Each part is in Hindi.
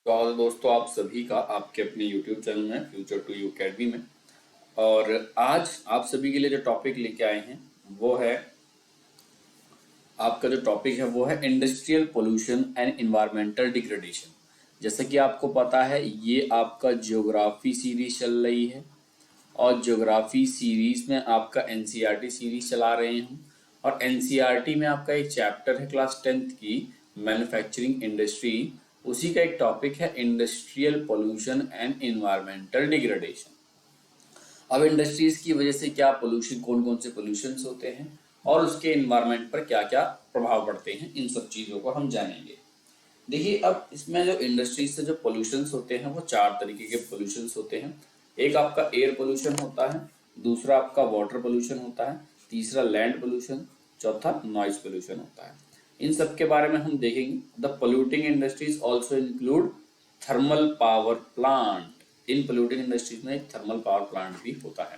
तो दोस्तों आप सभी का आपके अपने YouTube चैनल में फ्यूचर टू यू अकेडमी में। और आज आप सभी के लिए जो टॉपिक लेके आए हैं वो है आपका जो टॉपिक है वो है industrial pollution and environmental degradation. जैसा कि आपको पता है ये आपका ज्योग्राफी सीरीज चल रही है और ज्योग्राफी सीरीज में आपका एनसीईआरटी सीरीज चला रहे हैं हम। और एनसीईआरटी में आपका एक चैप्टर है क्लास 10th की मैन्युफैक्चरिंग इंडस्ट्री, उसी का एक टॉपिक है industrial pollution and environmental degradation. अब इंडस्ट्रीज की वजह से क्या पोल्यूशन, कौन कौन से पोल्यूशंस होते हैं और उसके एनवायरमेंट पर क्या क्या प्रभाव पड़ते हैं, इन सब चीज़ों को हम जानेंगे। देखिए, अब इसमें जो इंडस्ट्रीज से जो पोल्यूशंस होते हैं वो चार तरीके के पोल्यूशंस होते हैं। एक आपका एयर पोल्यूशन होता है, दूसरा आपका वाटर पोल्यूशन होता है, तीसरा लैंड पोल्यूशन, चौथा नॉइज पोल्यूशन होता है। इन सब के बारे में हम देखेंगे। The polluting industries also include thermal power plant. In polluting industries में एक थर्मल पावर प्लांट भी होता है।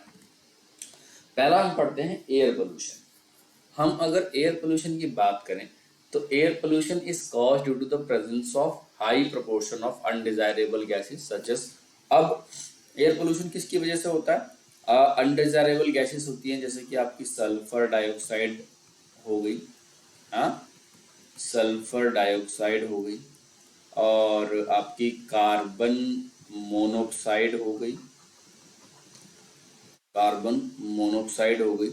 पहला हम पढ़ते हैं एयर पोल्यूशन। हम अगर एयर पोल्यूशन की बात करें तो air pollution is caused due to the presence of high proportion of undesirable gases such as. अब एयर पोल्यूशन किसकी वजह से होता है? अनडिजायरेबल गैसेस होती हैं, जैसे कि आपकी सल्फर डाइऑक्साइड हो गई, सल्फर डाइऑक्साइड हो गई, और आपकी कार्बन मोनोऑक्साइड हो गई, कार्बन मोनोऑक्साइड हो गई,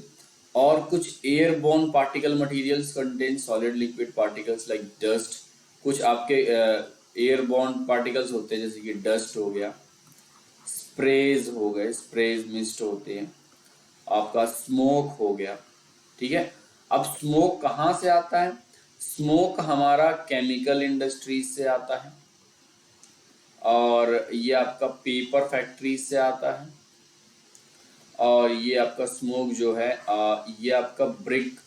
और कुछ airborne particle materials contain solid liquid particles like dust. कुछ आपके एयरबोर्न पार्टिकल्स होते हैं जैसे कि डस्ट हो गया, स्प्रेज हो गए, स्प्रेज मिस्ट होते हैं, आपका स्मोक हो गया। ठीक है, अब स्मोक कहाँ से आता है? स्मोक हमारा केमिकल इंडस्ट्रीज से आता है, और ये आपका पेपर फैक्ट्रीज से आता है, और ये आपका स्मोक जो है ये आपका ब्रिक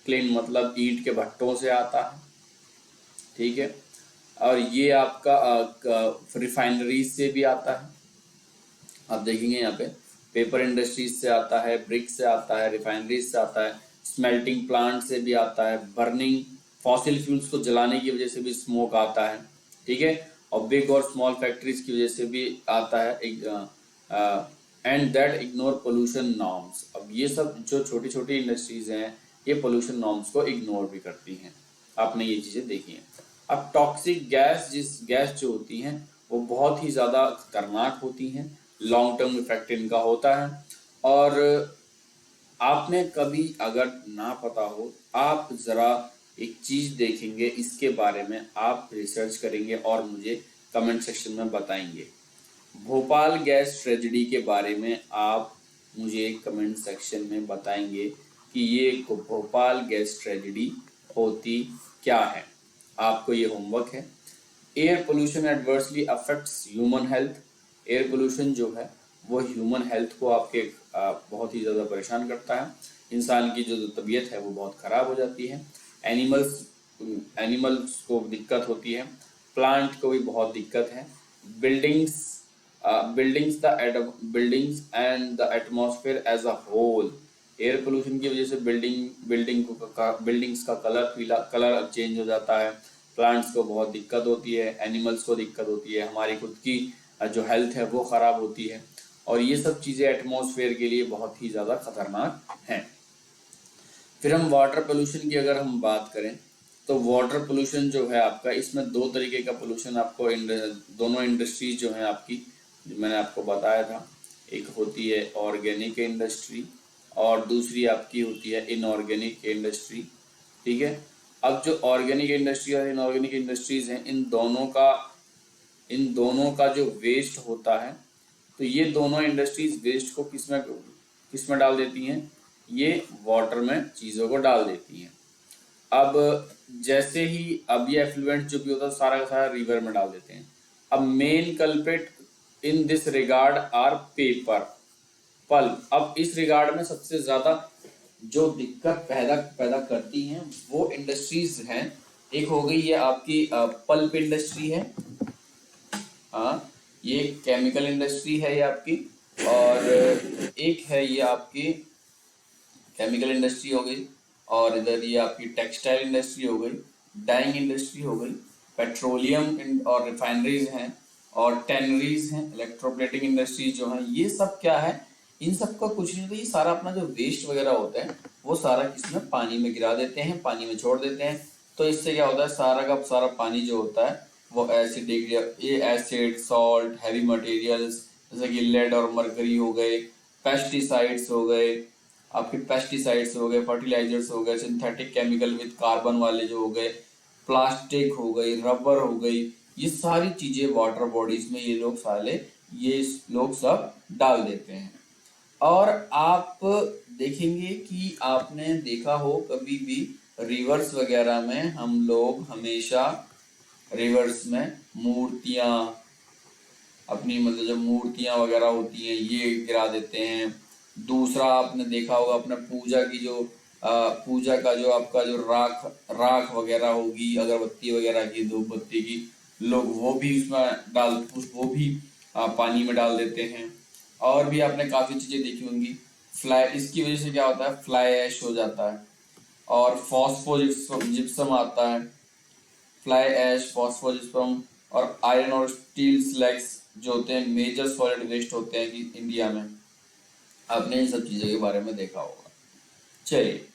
क्लीन मतलब ईंट के भट्टों से आता है। ठीक है, और ये आपका रिफाइनरीज से भी आता है। आप देखेंगे यहाँ पे पेपर इंडस्ट्रीज से आता है, ब्रिक से आता है, रिफाइनरीज से आता है, स्मेल्टिंग प्लांट से भी आता है, बर्निंग फॉसिल फ्यूल्स को जलाने की वजह से भी स्मोक आता है। ठीक है, और बिग और स्मॉल फैक्ट्रीज की वजह से भी आता है। And that ignore pollution norms. अब ये सब जो छोटी छोटी इंडस्ट्रीज हैं ये पोल्यूशन नॉर्म्स को इग्नोर भी करती हैं। आपने ये चीज़ें देखी हैं। अब टॉक्सिक गैस, जिस गैस जो होती हैं वो बहुत ही ज़्यादा खतरनाक होती हैं, लॉन्ग टर्म इफेक्ट इनका होता है। और आपने कभी अगर ना पता हो, आप ज़रा एक चीज़ देखेंगे, इसके बारे में आप रिसर्च करेंगे और मुझे कमेंट सेक्शन में बताएंगे। भोपाल गैस ट्रेजेडी के बारे में आप मुझे कमेंट सेक्शन में बताएंगे कि ये भोपाल गैस ट्रेजेडी होती क्या है। आपको ये होमवर्क है। Air pollution adversely affects human health. Air pollution जो है वो ह्यूमन हेल्थ को आपके बहुत ही ज़्यादा परेशान करता है। इंसान की जो तबीयत है वो बहुत ख़राब हो जाती है। एनिमल्स को दिक्कत होती है, प्लांट को भी बहुत दिक्कत है। Buildings buildings and the atmosphere as a whole. Air pollution की वजह से बिल्डिंग्स का कलर चेंज हो जाता है, प्लांट्स को बहुत दिक्कत होती है, एनिमल्स को दिक्कत होती है, हमारी खुद की जो हेल्थ है वो ख़राब होती है, और ये सब चीज़ें एटमॉस्फेयर के लिए बहुत ही ज़्यादा खतरनाक हैं। फिर हम वाटर पोल्यूशन की अगर हम बात करें तो वाटर पोल्यूशन जो है आपका, इसमें दो तरीके का पोल्यूशन आपको दोनों इंडस्ट्रीज जो हैं आपकी, मैंने आपको बताया था, एक होती है ऑर्गेनिक इंडस्ट्री और दूसरी आपकी होती है इनऑर्गेनिक इंडस्ट्री। ठीक है, अब जो ऑर्गेनिक इंडस्ट्री और इनऑर्गेनिक इंडस्ट्रीज हैं, इन दोनों का जो वेस्ट होता है, तो ये दोनों इंडस्ट्रीज वेस्ट को किस में डाल देती हैं? ये वाटर में चीज़ों को डाल देती हैं। अब जैसे ही अब ये एफ्लुएंट जो भी होता है सारा का सारा रिवर में डाल देते हैं। अब main culprit in this regard are paper pulp. अब इस रिगार्ड में सबसे ज़्यादा जो दिक्कत पैदा करती हैं वो इंडस्ट्रीज हैं। एक हो गई ये आपकी पल्प इंडस्ट्री है, ये केमिकल इंडस्ट्री है ये आपकी, और एक है ये आपकी केमिकल इंडस्ट्री हो गई, और इधर ये आपकी टेक्सटाइल इंडस्ट्री हो गई, डाइंग इंडस्ट्री हो गई, पेट्रोलियम और रिफाइनरीज हैं, और टैनरीज हैं, इलेक्ट्रोप्लेटिंग इंडस्ट्रीज जो हैं, ये सब क्या है, इन सब का कुछ नहीं, तो ये सारा अपना जो वेस्ट वगैरह होता है वो सारा किसमें, पानी में गिरा देते हैं, पानी में छोड़ देते हैं। तो इससे क्या होता है, सारा का सारा पानी जो होता है वो एसिडिक, ये एसिड, सॉल्ट, हैवी मटेरियल्स जैसे कि लेड और मरकरी हो गए, पेस्टिसाइड्स हो गए, आपके पेस्टिसाइड्स हो गए, फर्टिलाइजर्स हो गए, सिंथेटिक केमिकल विद कार्बन वाले जो हो गए, प्लास्टिक हो गई, रबर हो गई, ये सारी चीजें वाटर बॉडीज में ये लोग सब डाल देते हैं। और आप देखेंगे कि आपने देखा हो कभी भी रिवर्स वगैरह में हम लोग हमेशा रिवर्स में मूर्तियां, अपनी मतलब जब मूर्तियां वगैरह होती हैं ये गिरा देते हैं। दूसरा आपने देखा होगा अपना पूजा की जो पूजा का जो आपका जो राख राख वगैरह होगी, अगरबत्ती वगैरह की, धूप बत्ती की, लोग वो भी वो भी पानी में डाल देते हैं। और भी आपने काफी चीजें देखी होंगी। फ्लाई, इसकी वजह से क्या होता है, फ्लाई ऐश हो जाता है, और जिप्सम आता है, फ्लाई ऐश, जिप्सम, और आयरन और स्टील स्लैग्स जो होते हैं मेजर सॉलिड वेस्ट होते हैं कि इंडिया में। आपने इन सब चीजों के बारे में देखा होगा। चलिए,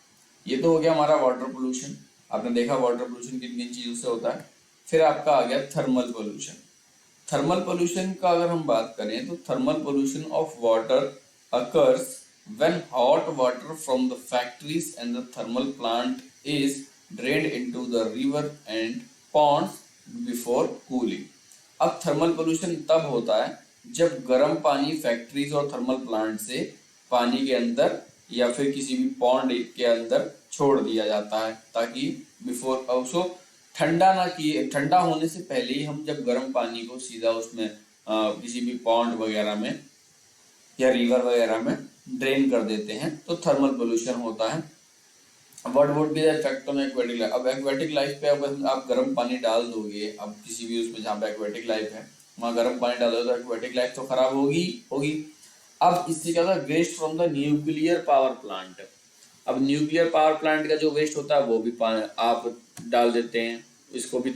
ये तो हो गया हमारा वाटर पोल्यूशन। आपने देखा वाटर पोल्यूशन किन किन चीजों से होता है। फिर आपका आ गया थर्मल पोल्यूशन। थर्मल पोल्यूशन का अगर हम बात करें तो thermal pollution of water occurs when hot water from the factories and the thermal plant is drained into the river and ponds before cooling। अब थर्मल पोल्यूशन तब होता है जब गर्म पानी फैक्ट्रीज और थर्मल प्लांट से पानी के अंदर या फिर किसी भी पॉन्ड के अंदर छोड़ दिया जाता है, ताकि बिफोर उसको ठंडा ना किए, ठंडा होने से पहले ही हम जब गर्म पानी को सीधा उसमें किसी भी पॉन्ड वगैरह में या रिवर वगैरह में ड्रेन कर देते हैं, तो थर्मल पोल्यूशन होता है। What would be the effect on aquatic life. अब एक्वेटिक लाइफ पे अगर आप गर्म पानी डाल दोगे, अब किसी भी उसमें जहाँ पे एक्वेटिक लाइफ है वहाँ गर्म पानी डालोगे तो एक्वेटिक लाइफ तो खराब होगी होगी। अब इससे क्या होता है, waste from the nuclear power plant. अब न्यूक्लियर पावर प्लांट का जो वेस्ट होता है वो भी आप डाल देते हैं, इसको भी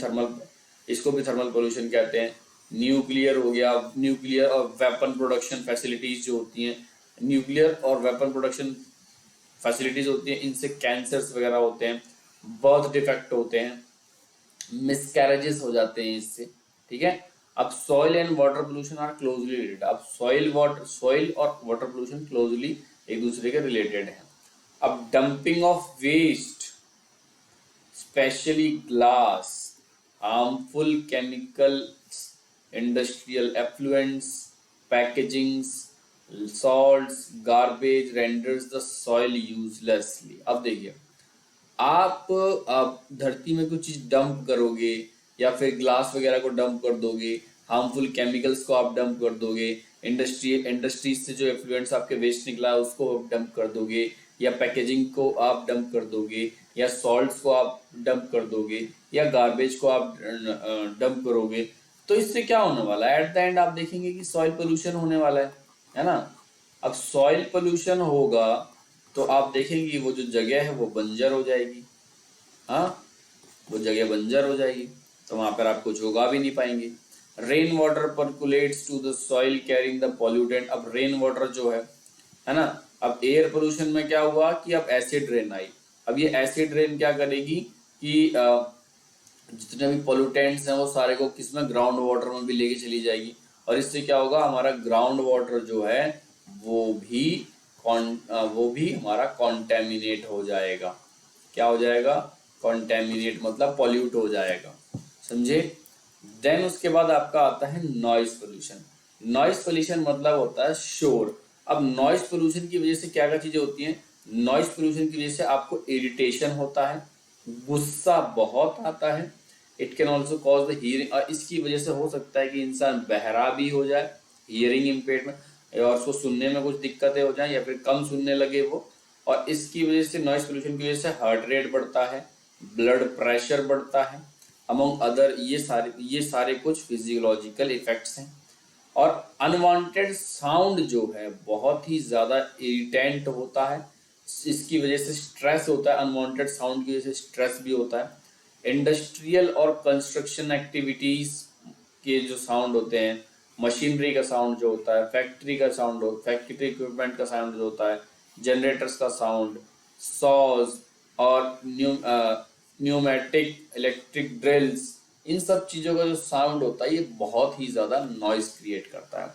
थर्मल पोल्यूशन कहते हैं। न्यूक्लियर हो गया, न्यूक्लियर और वेपन प्रोडक्शन फैसिलिटीज जो होती हैं, न्यूक्लियर और वेपन प्रोडक्शन फैसिलिटीज होती हैं, इनसे कैंसर्स वगैरह होते हैं, बर्थ डिफेक्ट होते हैं, मिसकैरेजेस हो जाते हैं इससे, ठीक है। अब soil and water pollution are closely related. अब सॉइल और वाटर पोल्यूशन क्लोजली एक दूसरे के रिलेटेड है। अब dumping of waste, specially glass, harmful chemicals, industrial effluents, packagings, salts, garbage renders the soil uselessly। अब देखिए, आप धरती में कुछ चीज डंप करोगे या फिर ग्लास वगैरह को डंप कर दोगे, हार्मफुल केमिकल्स को आप डंप कर दोगे, इंडस्ट्रीज से जो एफ्लुएंट्स आपके वेस्ट निकला है उसको डंप कर दोगे, या पैकेजिंग को आप डंप कर दोगे, या सॉल्ट्स को आप डंप कर दोगे, या गार्बेज को आप डंप करोगे, तो इससे क्या होने वाला है, एट द एंड आप देखेंगे कि सॉइल पोल्यूशन होने वाला है ना। अब सॉइल पोल्यूशन होगा तो आप देखेंगे वो जो जगह है वो बंजर हो जाएगी। हाँ, वो जगह बंजर हो जाएगी तो वहां पर आप कुछ उगा भी नहीं पाएंगे। Rain water percolates to the soil carrying the pollutant. अब रेन वाटर जो है ना, अब एयर पोल्यूशन में क्या हुआ कि अब एसिड रेन आई। अब ये एसिड रेन क्या करेगी कि जितने भी पॉल्यूटेंट्स हैं वो सारे को किसमें, ग्राउंड वाटर में भी लेके चली जाएगी, और इससे क्या होगा, हमारा ग्राउंड वाटर जो है वो भी हमारा कॉन्टेमिनेट हो जाएगा। क्या हो जाएगा, कॉन्टेमिनेट मतलब पॉल्यूट हो जाएगा, समझे। देन उसके बाद आपका आता है नॉइज पोल्यूशन। नॉइज पोल्यूशन मतलब होता है शोर। अब नॉइज पोल्यूशन की वजह से क्या क्या चीजें होती हैं, नॉइज पोल्यूशन की वजह से आपको इरिटेशन होता है, गुस्सा बहुत आता है, it can also cause the hearing, और इसकी वजह से हो सकता है कि इंसान बहरा भी हो जाए, हियरिंग इम्पेयरमेंट, और उसको सुनने में कुछ दिक्कतें हो जाए या फिर कम सुनने लगे वो। और इसकी वजह से, नॉइज पोल्यूशन की वजह से हार्ट रेट बढ़ता है, ब्लड प्रेशर बढ़ता है, अमंग अदर ये सारे कुछ फिजियोलॉजिकल इफेक्ट्स हैं। और अनवांटेड साउंड जो है बहुत ही ज़्यादा इरिटेंट होता है, इसकी वजह से स्ट्रेस होता है, अनवांटेड साउंड की वजह से स्ट्रेस भी होता है। इंडस्ट्रियल और कंस्ट्रक्शन एक्टिविटीज के जो साउंड होते हैं, मशीनरी का साउंड जो होता है, फैक्ट्री का साउंड हो, फैक्ट्री इक्विपमेंट का साउंड जो होता है, जनरेटर्स का साउंड, सॉज और न्यूमेटिक इलेक्ट्रिक ड्रिल्स, इन सब चीज़ों का जो साउंड होता है ये बहुत ही ज़्यादा नॉइज क्रिएट करता है।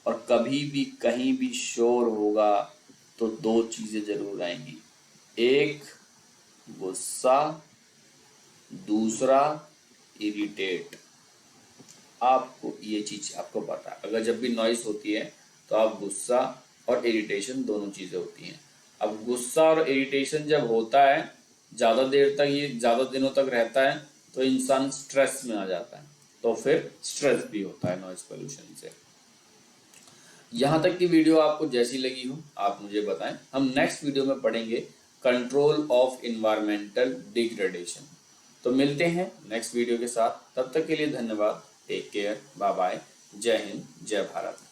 और कभी भी कहीं भी शोर होगा तो दो चीज़ें जरूर आएंगी, एक गुस्सा, दूसरा इरिटेट। आपको ये चीज आपको पता है, अगर जब भी नॉइस होती है तो आप गुस्सा और इरिटेशन दोनों चीजें होती हैं। अब गुस्सा और इरिटेशन जब होता है, ज़्यादा देर तक, ये ज़्यादा दिनों तक रहता है, तो इंसान स्ट्रेस में आ जाता है, तो फिर स्ट्रेस भी होता है नॉइस पोल्यूशन से। यहाँ तक की वीडियो आपको जैसी लगी हो आप मुझे बताएं। हम नेक्स्ट वीडियो में पढ़ेंगे कंट्रोल ऑफ इन्वायरमेंटल डिग्रेडेशन। तो मिलते हैं नेक्स्ट वीडियो के साथ, तब तक के लिए धन्यवाद, टेक केयर, बाय बाय, जय हिंद, जय भारत।